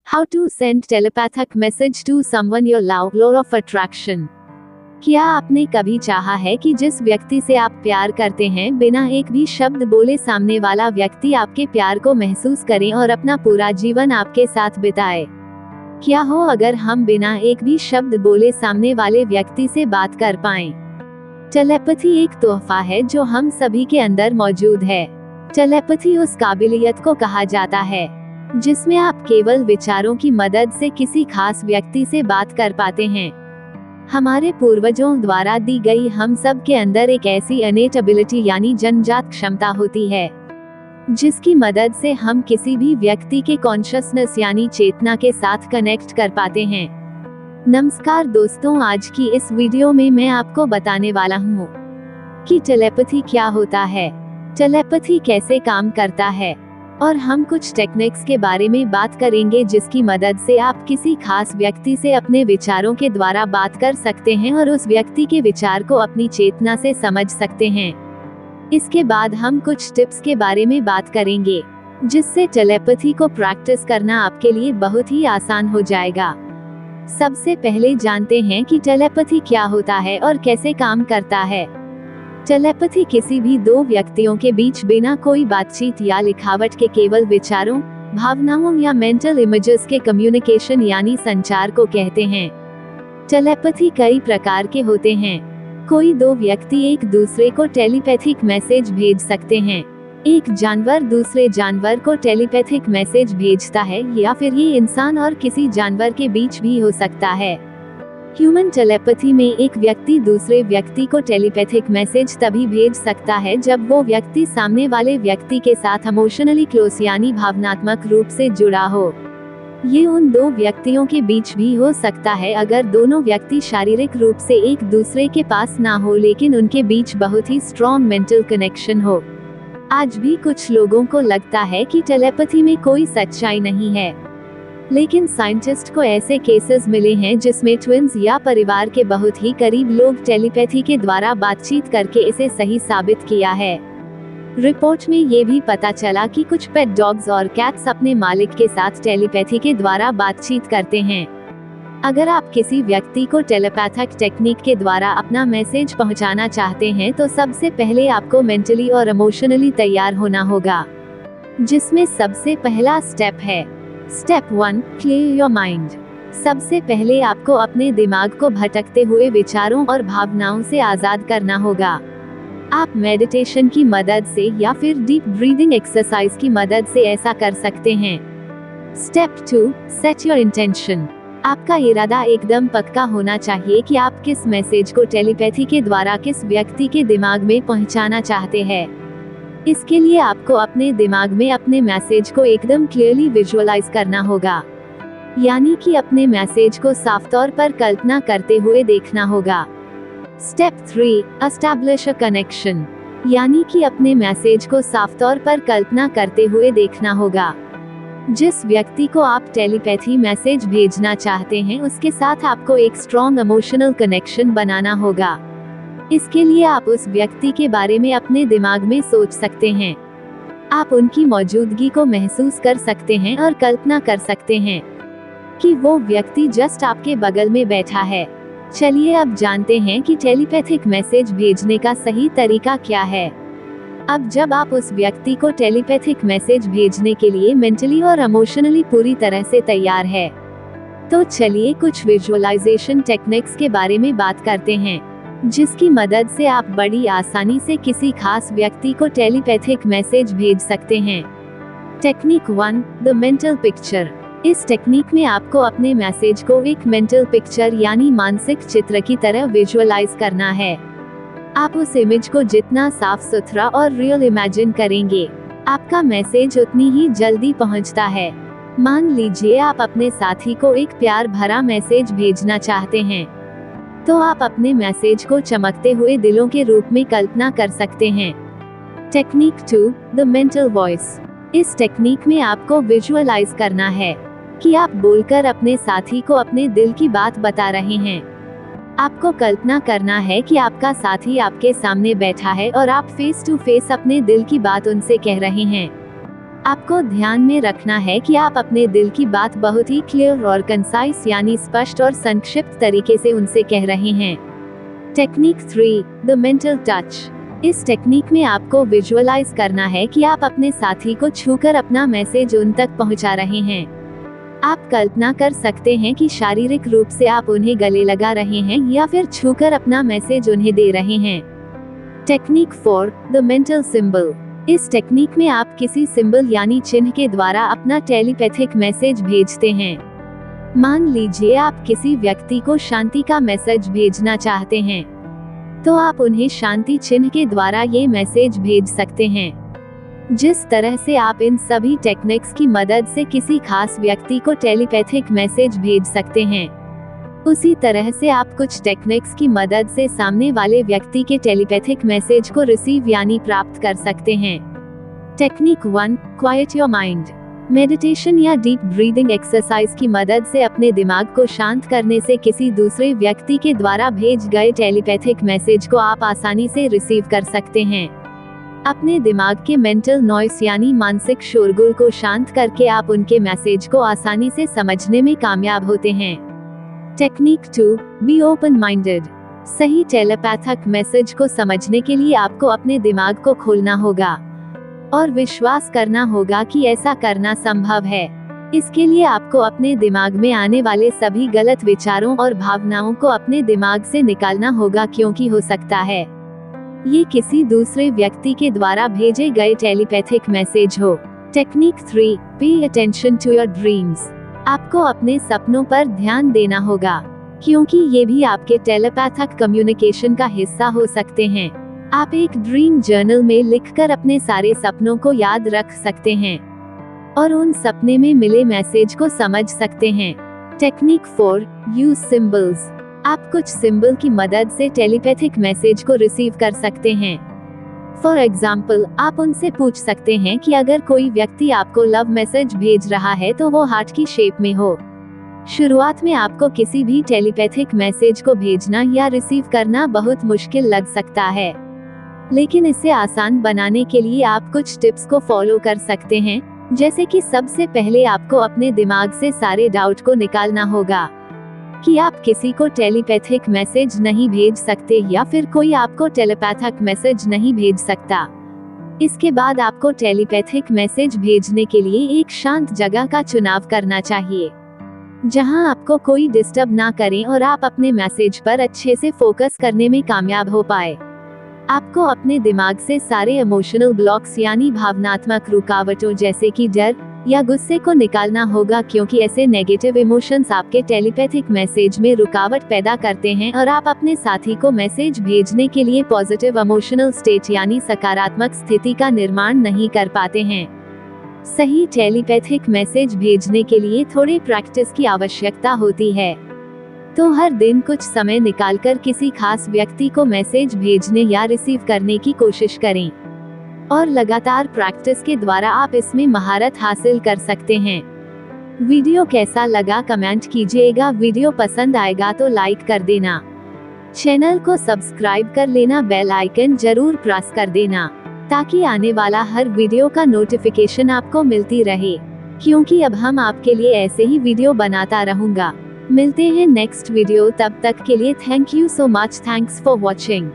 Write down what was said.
How to send telepathic message to someone you love, law of attraction। क्या आपने कभी चाहा है कि जिस व्यक्ति से आप प्यार करते हैं बिना एक भी शब्द बोले सामने वाला व्यक्ति आपके प्यार को महसूस करे और अपना पूरा जीवन आपके साथ बिताए? क्या हो अगर हम बिना एक भी शब्द बोले सामने वाले व्यक्ति से बात कर पाएं? टेलीपैथी एक तोहफा है जो हम सभी के अंदर मौजूद है। टेलीपैथी उस काबिलियत को कहा जाता है जिसमें आप केवल विचारों की मदद से किसी खास व्यक्ति से बात कर पाते हैं। हमारे पूर्वजों द्वारा दी गई हम सब के अंदर एक ऐसी अनेट एबिलिटी यानी जन्मजात क्षमता होती है जिसकी मदद से हम किसी भी व्यक्ति के कॉन्शियसनेस यानी चेतना के साथ कनेक्ट कर पाते हैं। नमस्कार दोस्तों, आज की इस वीडियो में मैं आपको बताने वाला हूँ कि टेलीपैथी क्या होता है, टेलीपैथी कैसे काम करता है और हम कुछ टेक्निक्स के बारे में बात करेंगे जिसकी मदद से आप किसी खास व्यक्ति से अपने विचारों के द्वारा बात कर सकते हैं और उस व्यक्ति के विचार को अपनी चेतना से समझ सकते हैं। इसके बाद हम कुछ टिप्स के बारे में बात करेंगे जिससे टेलीपैथी को प्रैक्टिस करना आपके लिए बहुत ही आसान हो जाएगा। सबसे पहले जानते हैं कि टेलीपैथी क्या होता है और कैसे काम करता है। टेलीपैथी किसी भी दो व्यक्तियों के बीच बिना कोई बातचीत या लिखावट के केवल विचारों, भावनाओं या मेंटल इमेजेस के कम्युनिकेशन यानी संचार को कहते हैं। टेलीपैथी कई प्रकार के होते हैं। कोई दो व्यक्ति एक दूसरे को टेलीपैथिक मैसेज भेज सकते हैं। एक जानवर दूसरे जानवर को टेलीपैथिक मैसेज भेजता है या फिर ये इंसान और किसी जानवर के बीच भी हो सकता है। ह्यूमन टेलीपैथी में एक व्यक्ति दूसरे व्यक्ति को टेलीपैथिक मैसेज तभी भेज सकता है जब वो व्यक्ति सामने वाले व्यक्ति के साथ इमोशनली क्लोज यानी भावनात्मक रूप से जुड़ा हो। ये उन दो व्यक्तियों के बीच भी हो सकता है अगर दोनों व्यक्ति शारीरिक रूप से एक दूसरे के पास ना हो लेकिन उनके बीच बहुत ही स्ट्रॉन्ग मेंटल कनेक्शन हो। आज भी कुछ लोगों को लगता है कि टेलीपैथी में कोई सच्चाई नहीं है, लेकिन साइंटिस्ट को ऐसे केसेस मिले हैं जिसमें ट्विन्स या परिवार के बहुत ही करीब लोग टेलीपैथी के द्वारा बातचीत करके इसे सही साबित किया है। रिपोर्ट में ये भी पता चला कि कुछ पेट डॉग्स और कैट्स अपने मालिक के साथ टेलीपैथी के द्वारा बातचीत करते हैं। अगर आप किसी व्यक्ति को टेलीपैथिक टेक्निक के द्वारा अपना मैसेज पहुंचाना चाहते हैं तो सबसे पहले आपको मेंटली और इमोशनली तैयार होना होगा, जिसमें सबसे पहला स्टेप है स्टेप 1, क्लियर योर माइंड। सबसे पहले आपको अपने दिमाग को भटकते हुए विचारों और भावनाओं से आजाद करना होगा। आप मेडिटेशन की मदद से या फिर डीप ब्रीदिंग एक्सरसाइज की मदद से ऐसा कर सकते हैं। Step 2, set your intention. आपका इरादा एकदम पक्का होना चाहिए कि आप किस मैसेज को टेलीपैथी के द्वारा किस व्यक्ति के दिमाग में पहुंचाना चाहते हैं। इसके लिए आपको अपने दिमाग में अपने मैसेज को एकदम क्लियरली विजुअलाइज करना होगा, यानी कि अपने मैसेज को साफ तौर पर कल्पना करते हुए देखना होगा। स्टेप 3, एस्टैब्लिश अ कनेक्शन, यानी कि अपने मैसेज को साफ तौर पर कल्पना करते हुए देखना होगा। जिस व्यक्ति को आप टेलीपैथी मैसेज भेजना चाहते हैं उसके साथ आपको एक स्ट्रॉन्ग इमोशनल कनेक्शन बनाना होगा। इसके लिए आप उस व्यक्ति के बारे में अपने दिमाग में सोच सकते हैं। आप उनकी मौजूदगी को महसूस कर सकते हैं और कल्पना कर सकते हैं कि वो व्यक्ति जस्ट आपके बगल में बैठा है। चलिए अब जानते हैं कि टेलीपैथिक मैसेज भेजने का सही तरीका क्या है। अब जब आप उस व्यक्ति को टेलीपैथिक मैसेज भेजने के लिए मेंटली और इमोशनली पूरी तरह से तैयार है, तो चलिए कुछ विजुअलाइजेशन टेक्निक्स के बारे में बात करते हैं जिसकी मदद से आप बड़ी आसानी से किसी खास व्यक्ति को टेलीपैथिक मैसेज भेज सकते हैं। Technique 1, the mental picture. इस टेक्निक में आपको अपने मैसेज को एक मेंटल पिक्चर यानी मानसिक चित्र की तरह विजुअलाइज करना है। आप उस इमेज को जितना साफ सुथरा और रियल इमेजिन करेंगे, आपका मैसेज उतनी ही जल्दी पहुंचता है। मान लीजिए आप अपने साथी को एक प्यार भरा मैसेज भेजना चाहते हैं, तो आप अपने मैसेज को चमकते हुए दिलों के रूप में कल्पना कर सकते हैं। Technique 2, the mental voice. इस टेक्निक में आपको विजुअलाइज करना है कि आप बोलकर अपने साथी को अपने दिल की बात बता रहे हैं। आपको कल्पना करना है कि आपका साथी आपके सामने बैठा है और आप फेस टू फेस अपने दिल की बात उनसे कह रहे हैं। आपको ध्यान में रखना है कि आप अपने दिल की बात बहुत ही क्लियर और कंसाइज यानी स्पष्ट और संक्षिप्त तरीके से उनसे कह रहे हैं। Technique 3, the mental touch. इस टेक्निक में आपको विजुअलाइज करना है कि आप अपने साथी को छूकर अपना मैसेज उन तक पहुंचा रहे हैं। आप कल्पना कर सकते हैं कि शारीरिक रूप से आप उन्हें गले लगा रहे हैं या फिर छूकर अपना मैसेज उन्हें दे रहे हैं। Technique 4, the mental symbol. इस टेक्निक में आप किसी सिंबल यानी चिन्ह के द्वारा अपना टेलीपैथिक मैसेज भेजते हैं। मान लीजिए आप किसी व्यक्ति को शांति का मैसेज भेजना चाहते हैं, तो आप उन्हें शांति चिन्ह के द्वारा ये मैसेज भेज सकते हैं। जिस तरह से आप इन सभी टेक्निक्स की मदद से किसी खास व्यक्ति को टेलीपैथिक मैसेज भेज सकते हैं, उसी तरह से आप कुछ टेक्निक्स की मदद से सामने वाले व्यक्ति के टेलीपैथिक मैसेज को रिसीव यानी प्राप्त कर सकते हैं। Technique 1, quite your mind. Meditation या डीप ब्रीदिंग एक्सरसाइज की मदद से अपने दिमाग को शांत करने से किसी दूसरे व्यक्ति के द्वारा भेज गए टेलीपैथिक मैसेज को आप आसानी से रिसीव कर सकते हैं। अपने दिमाग के मेंटल नॉइस यानी मानसिक शोरगुल को शांत करके आप उनके मैसेज को आसानी से समझने में कामयाब होते हैं। Technique 2, be open minded. सही टेलीपैथिक मैसेज को समझने के लिए आपको अपने दिमाग को खोलना होगा और विश्वास करना होगा कि ऐसा करना संभव है। इसके लिए आपको अपने दिमाग में आने वाले सभी गलत विचारों और भावनाओं को अपने दिमाग से निकालना होगा, क्योंकि हो सकता है ये किसी दूसरे व्यक्ति के द्वारा भेजे गए टेलीपैथिक मैसेज हो। Technique 3, pay attention to your dreams. आपको अपने सपनों पर ध्यान देना होगा, क्योंकि ये भी आपके टेलीपैथिक कम्युनिकेशन का हिस्सा हो सकते हैं। आप एक ड्रीम जर्नल में लिखकर अपने सारे सपनों को याद रख सकते हैं और उन सपने में मिले मैसेज को समझ सकते हैं। Technique 4, use symbols. आप कुछ सिंबल की मदद से टेलीपैथिक मैसेज को रिसीव कर सकते हैं। फॉर एग्जाम्पल, आप उनसे पूछ सकते हैं कि अगर कोई व्यक्ति आपको लव मैसेज भेज रहा है तो वो हार्ट की शेप में हो। शुरुआत में आपको किसी भी टेलीपैथिक मैसेज को भेजना या रिसीव करना बहुत मुश्किल लग सकता है, लेकिन इसे आसान बनाने के लिए आप कुछ टिप्स को फॉलो कर सकते हैं, जैसे कि सबसे पहले आपको अपने दिमाग से सारे डाउट को निकालना होगा कि आप किसी को टेलीपैथिक मैसेज नहीं भेज सकते या फिर कोई आपको टेलीपैथिक मैसेज नहीं भेज सकता। इसके बाद आपको टेलीपैथिक मैसेज भेजने के लिए एक शांत जगह का चुनाव करना चाहिए, जहां आपको कोई डिस्टर्ब ना करे और आप अपने मैसेज पर अच्छे से फोकस करने में कामयाब हो पाए। आपको अपने दिमाग से सारे इमोशनल ब्लॉक्स यानी भावनात्मक रुकावटों जैसे कि डर या गुस्से को निकालना होगा, क्योंकि ऐसे नेगेटिव इमोशंस आपके टेलीपैथिक मैसेज में रुकावट पैदा करते हैं और आप अपने साथी को मैसेज भेजने के लिए पॉजिटिव इमोशनल स्टेट यानी सकारात्मक स्थिति का निर्माण नहीं कर पाते हैं। सही टेलीपैथिक मैसेज भेजने के लिए थोड़ी प्रैक्टिस की आवश्यकता होती है, तो हर दिन कुछ समय निकालकर किसी खास व्यक्ति को मैसेज भेजने या रिसीव करने की कोशिश करें और लगातार प्रैक्टिस के द्वारा आप इसमें महारत हासिल कर सकते हैं। वीडियो कैसा लगा कमेंट कीजिएगा। वीडियो पसंद आएगा तो लाइक कर देना, चैनल को सब्सक्राइब कर लेना, बेल आइकन जरूर प्रेस कर देना ताकि आने वाला हर वीडियो का नोटिफिकेशन आपको मिलती रहे, क्योंकि अब हम आपके लिए ऐसे ही वीडियो बनाता रहूंगा। मिलते हैं नेक्स्ट वीडियो, तब तक के लिए thank you so much. Thanks for watching.